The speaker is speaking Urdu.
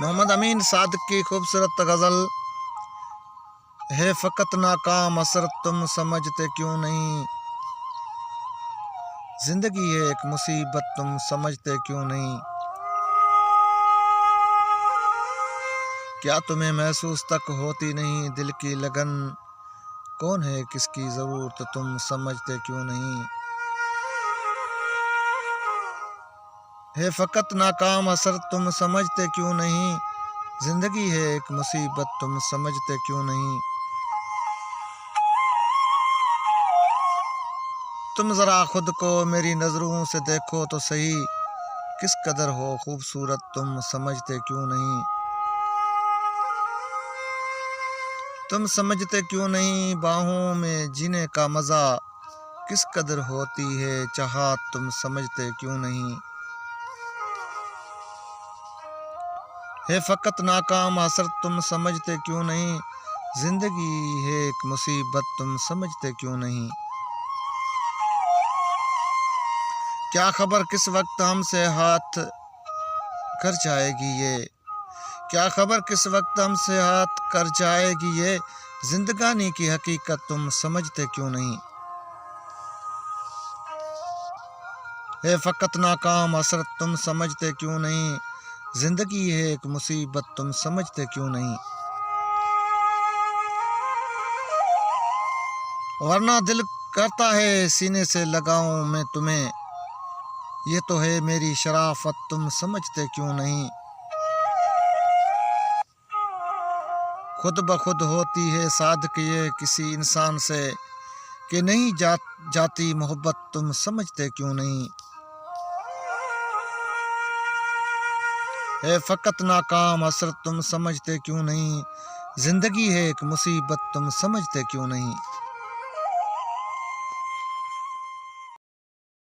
محمد امین صادق کی خوبصورت غزل ہے فقط ناکام حسرت تم سمجھتے کیوں نہیں، زندگی ہے ایک مصیبت تم سمجھتے کیوں نہیں، کیا تمہیں محسوس تک ہوتی نہیں دل کی لگن، کون ہے کس کی ضرورت تم سمجھتے کیوں نہیں، ہے فقط ناکام حسرت تم سمجھتے کیوں نہیں، زندگی ہے ایک مصیبت تم سمجھتے کیوں نہیں، تم ذرا خود کو میری نظروں سے دیکھو تو صحیح، کس قدر ہو خوبصورت تم سمجھتے کیوں نہیں، تم سمجھتے کیوں نہیں باہوں میں جینے کا مزہ، کس قدر ہوتی ہے چاہت تم سمجھتے کیوں نہیں، ہے فقط ناکام حسرت تم سمجھتے کیوں نہیں، زندگی ہے ایک مصیبت تم سمجھتے کیوں نہیں، کیا خبر کس وقت ہم سے ہاتھ کر جائے گی یہ، کیا خبر کس وقت ہم سے ہاتھ کر جائے گی یہ، زندگانی کی حقیقت تم سمجھتے کیوں نہیں، ہے فقط ناکام حسرت تم سمجھتے کیوں نہیں، زندگی ہے ایک مصیبت تم سمجھتے کیوں نہیں، ورنہ دل کرتا ہے سینے سے لگاؤں میں تمہیں، یہ تو ہے میری شرافت تم سمجھتے کیوں نہیں، خود بخود ہوتی ہے صادق یہ کسی انسان سے، کہ نہیں جاتی محبت تم سمجھتے کیوں نہیں، ہے فقط ناکام حسرت تم سمجھتے کیوں نہیں، زندگی ہے ایک مصیبت تم سمجھتے کیوں نہیں۔